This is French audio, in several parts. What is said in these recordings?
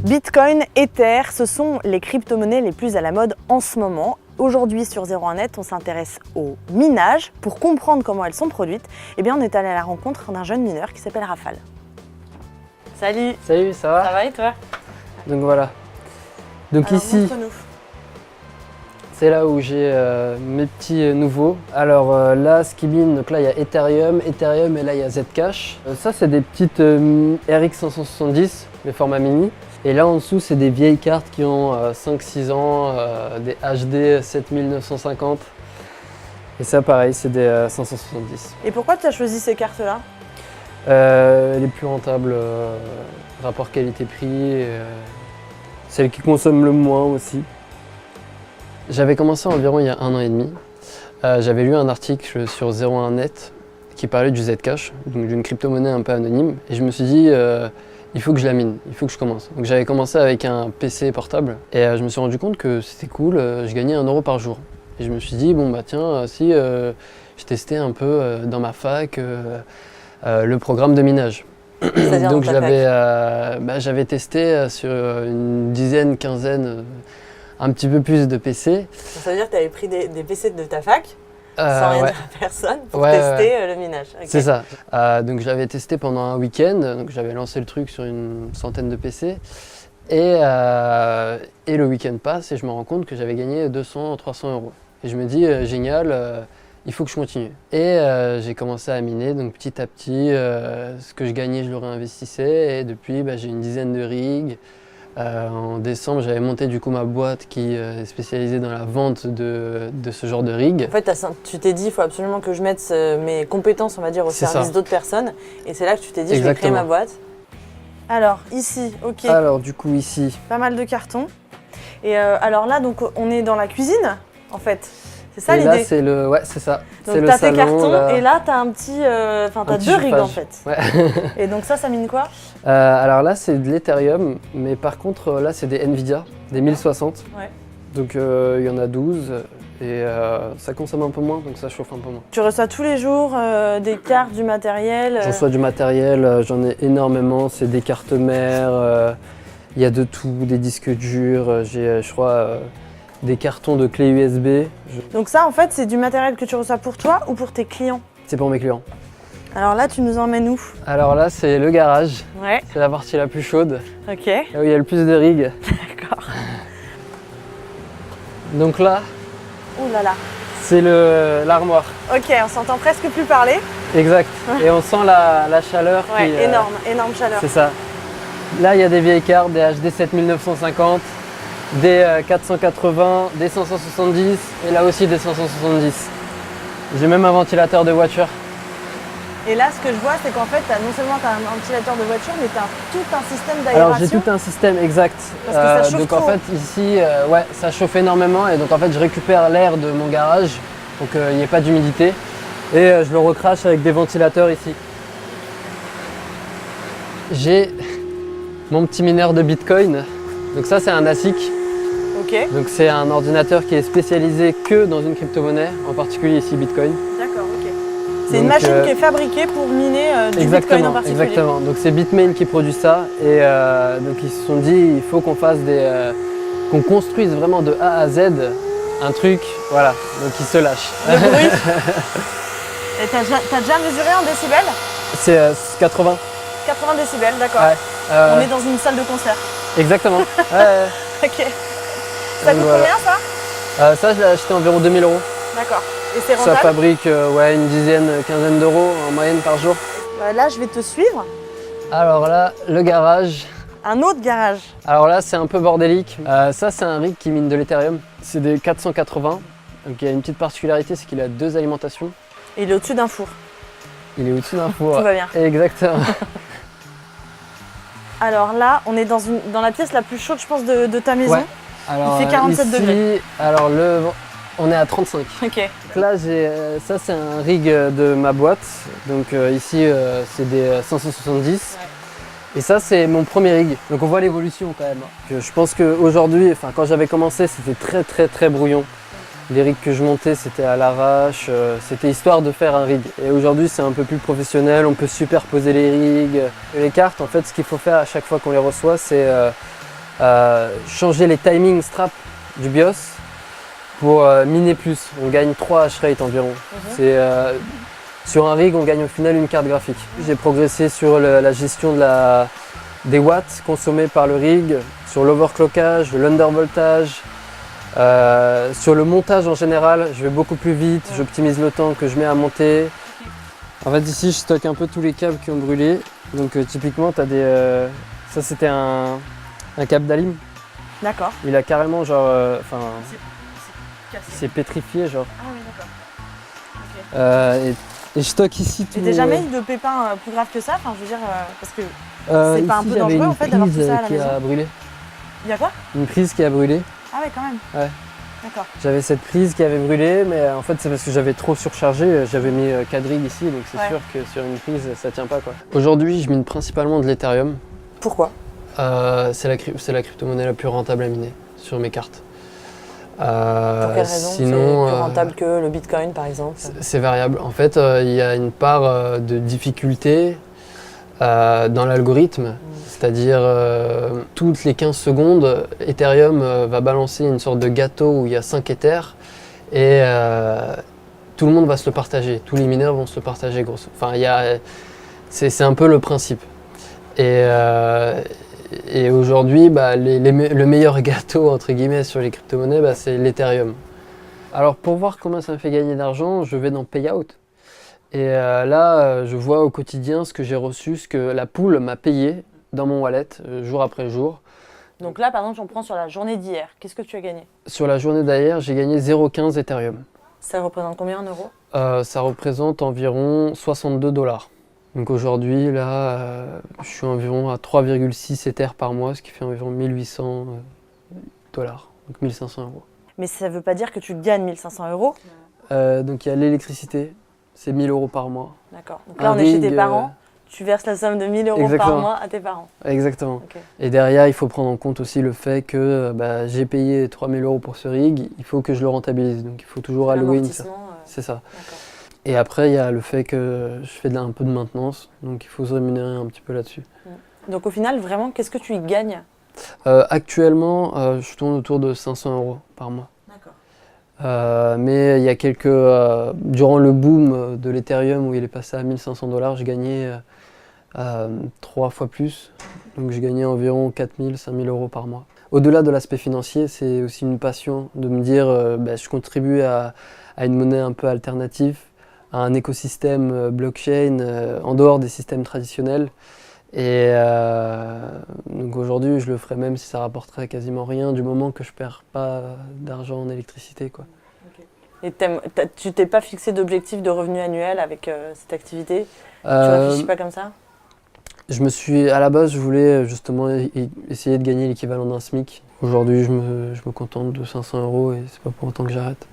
Bitcoin, Ether, ce sont les crypto-monnaies les plus à la mode en ce moment. Aujourd'hui sur 01net, on s'intéresse au minage. Pour comprendre comment elles sont produites, eh bien, on est allé à la rencontre d'un jeune mineur qui s'appelle Rafale. Salut. Salut, ça va? Ça va et toi? Donc voilà. Donc alors, ici, montre-nous. c'est là où j'ai mes petits nouveaux. Alors là, ce qui mine, donc là il y a Ethereum et là il y a Zcash. Ça c'est des petites RX 570, les formats mini. Et là en dessous c'est des vieilles cartes qui ont 5-6 ans, des HD 7950. Et ça pareil, c'est des 570. Et pourquoi tu as choisi ces cartes-là? Les plus rentables, rapport qualité-prix, celles qui consomment le moins aussi. J'avais commencé environ il y a 1 an et demi. J'avais lu un article sur 01net qui parlait du Zcash, donc d'une crypto-monnaie un peu anonyme. Et je me suis dit, il faut que je la mine, il faut que je commence. Donc j'avais commencé avec un PC portable et je me suis rendu compte que c'était cool, je gagnais 1 euro par jour. Et je me suis dit, bon bah tiens, si je testais un peu dans ma fac le programme de minage. Donc j'avais testé sur une dizaine, quinzaine, un petit peu plus de PC. Ça veut dire que tu avais pris des PC de ta fac sans rien dire à personne pour tester le minage. Okay. C'est ça. Donc j'avais testé pendant un week-end, donc j'avais lancé le truc sur une centaine de PC. Et le week-end passe et je me rends compte que j'avais gagné 200-300 euros. Et je me dis, génial, il faut que je continue. Et j'ai commencé à miner, donc petit à petit, ce que je gagnais, je le réinvestissais. Et depuis, j'ai une dizaine de rigs. En décembre, j'avais monté du coup ma boîte qui est spécialisée dans la vente de ce genre de rig. En fait, tu t'es dit, il faut absolument que je mette mes compétences, on va dire, au service d'autres personnes. Et c'est là que tu t'es dit, je vais créer ma boîte. Alors, ici, ok. Alors, du coup, ici. Pas mal de cartons. Et alors là, donc, on est dans la cuisine, en fait. C'est ça l'idée? Là, c'est le... Ouais, c'est ça. Donc, t'as tes cartons et là, t'as un petit... Enfin, t'as 2 rigs, en fait. Ouais. Et donc ça mine quoi? Alors là, c'est de l'Ethereum, mais par contre, là, c'est des Nvidia, des 1060. Ouais. Donc, il y en a 12 et ça consomme un peu moins, donc ça chauffe un peu moins. Tu reçois tous les jours des cartes, du matériel? J'en reçois du matériel, j'en ai énormément. C'est des cartes mères, il y a de tout, des disques durs, j'ai, je crois... des cartons de clés USB. Donc ça, en fait, c'est du matériel que tu reçois pour toi ou pour tes clients? C'est pour mes clients. Alors là, tu nous emmènes où? Alors là, c'est le garage. Ouais. C'est la partie la plus chaude. Ok. Là où il y a le plus de rigs. D'accord. Donc là, ouh là là, c'est l'armoire. Ok, on s'entend presque plus parler. Exact. Et on sent la chaleur. Ouais, énorme chaleur. C'est ça. Là, il y a des vieilles cartes, des HD 7950. Des 480, des 570 et là aussi des 570. J'ai même un ventilateur de voiture. Et là, ce que je vois, c'est qu'en fait, non seulement tu as un ventilateur de voiture, mais tu as tout un système d'aération. Alors j'ai tout un système exact. Parce que ça chauffe donc trop. en fait ici, ouais, ça chauffe énormément et donc en fait je récupère l'air de mon garage pour qu'il n'y ait pas d'humidité et je le recrache avec des ventilateurs ici. J'ai mon petit mineur de Bitcoin. Donc ça c'est un ASIC. Ok. Donc c'est un ordinateur qui est spécialisé que dans une crypto-monnaie, en particulier ici Bitcoin. D'accord, ok. C'est une machine qui est fabriquée pour miner du Bitcoin en particulier. Exactement, donc c'est Bitmain qui produit ça et donc ils se sont dit il faut qu'on fasse qu'on construise vraiment de A à Z un truc, voilà, donc ils se lâchent. Le bruit. Et t'as déjà mesuré en décibels? C'est 80. 80 décibels, d'accord. Ouais, on est dans une salle de concert. Exactement. Ouais. Ok. Ça coûte combien ça? Ça je l'ai acheté environ 2000 euros. D'accord. Et c'est rentable? Ça fabrique ouais, une dizaine, quinzaine d'euros en moyenne par jour. Là je vais te suivre. Alors là, le garage. Un autre garage. Alors là c'est un peu bordélique. Ça c'est un rig qui mine de l'Ethereum. C'est des 480. Donc il y a une petite particularité, c'est qu'il a 2 alimentations. Et il est au-dessus d'un four. Il est au-dessus d'un four. Tout va bien. Exactement. Alors là, on est dans la pièce la plus chaude, je pense, de ta maison. Ouais. Alors, il fait 47 ici, degrés. Alors on est à 35. Ok. Donc là, ça c'est un rig de ma boîte. Donc ici, c'est des 570. Ouais. Et ça, c'est mon premier rig. Donc on voit l'évolution quand même. Je pense qu'aujourd'hui, quand j'avais commencé, c'était très brouillon. Les rigs que je montais, c'était à l'arrache, c'était histoire de faire un rig. Et aujourd'hui, c'est un peu plus professionnel, on peut superposer les rigs. Et les cartes, en fait, ce qu'il faut faire à chaque fois qu'on les reçoit, c'est changer les timing straps du BIOS pour miner plus. On gagne 3 hash rate environ. Sur un rig, on gagne au final une carte graphique. J'ai progressé sur la gestion des watts consommés par le rig, sur l'overclockage, l'undervoltage, sur le montage en général. Je vais beaucoup plus vite, j'optimise le temps que je mets à monter. En fait, ici, je stocke un peu tous les câbles qui ont brûlé. Donc typiquement, tu as des... ça, c'était un câble d'Alim. D'accord. Il a carrément genre... c'est pétrifié genre. Ah oui, d'accord. Okay. Et je stocke ici tout... Et t'as jamais eu de pépins plus graves que ça? Enfin, je veux dire, parce que c'est pas un peu dangereux en fait d'avoir tout ça à la maison? A brûlé. Il y a quoi? Une prise qui a brûlé. Ah ouais, quand même. Ouais. D'accord. J'avais cette prise qui avait brûlé, mais en fait c'est parce que j'avais trop surchargé. J'avais mis 4 rigs ici, donc c'est sûr que sur une prise ça tient pas quoi. Aujourd'hui, je mine principalement de l'Ethereum. Pourquoi? C'est la crypto-monnaie la plus rentable à miner sur mes cartes. Pour quelle raison? Sinon, c'est plus rentable que le Bitcoin par exemple? C'est variable. En fait, il y a une part de difficulté dans l'algorithme. C'est-à-dire, toutes les 15 secondes, Ethereum va balancer une sorte de gâteau où il y a 5 Ethers et tout le monde va se le partager. Tous les mineurs vont se le partager, grosso. Enfin, c'est un peu le principe. Et aujourd'hui, le meilleur gâteau entre guillemets sur les crypto-monnaies, c'est l'Ethereum. Alors pour voir comment ça me fait gagner d'argent, je vais dans Payout. Et là, je vois au quotidien ce que j'ai reçu, ce que la pool m'a payé dans mon wallet, jour après jour. Donc là, par exemple, on prend sur la journée d'hier. Qu'est-ce que tu as gagné? Sur la journée d'hier, j'ai gagné 0,15 Ethereum. Ça représente combien en euros? Ça représente environ 62 $. Donc aujourd'hui, là, je suis environ à 3,6 Ethers par mois, ce qui fait environ 1800 $, donc 1500 €. Mais ça ne veut pas dire que tu gagnes 1500 €? Donc il y a l'électricité, c'est 1000 € par mois. D'accord. Donc là, on est chez tes parents, tu verses la somme de 1000 € par mois à tes parents. Exactement. Okay. Et derrière, il faut prendre en compte aussi le fait que j'ai payé 3000 € pour ce rig, il faut que je le rentabilise. Donc il faut toujours allouer une... C'est ça. Et après, il y a le fait que je fais un peu de maintenance, donc il faut se rémunérer un petit peu là-dessus. Donc au final, vraiment, qu'est-ce que tu y gagnes? Actuellement, je tourne autour de 500 € par mois. D'accord. Mais il y a durant le boom de l'Ethereum où il est passé à 1500 $, j'ai gagné 3 fois plus. Donc j'ai gagné environ 4000, 5000 € par mois. Au-delà de l'aspect financier, c'est aussi une passion de me dire je contribue à une monnaie un peu alternative, à un écosystème blockchain en dehors des systèmes traditionnels. Et donc aujourd'hui, je le ferais même si ça rapporterait quasiment rien, du moment que je perds pas d'argent en électricité, quoi. Et tu t'es pas fixé d'objectif de revenu annuel avec cette activité? Tu réfléchis pas comme ça? À la base, je voulais justement essayer de gagner l'équivalent d'un SMIC. Aujourd'hui, je me contente de 500 € et c'est pas pour autant que j'arrête.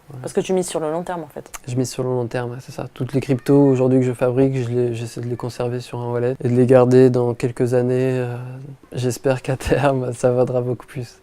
Voilà. Parce que tu mises sur le long terme en fait. Je mise sur le long terme, c'est ça. Toutes les cryptos aujourd'hui que je fabrique, j'essaie de les conserver sur un wallet et de les garder dans quelques années. J'espère qu'à terme, ça vaudra beaucoup plus.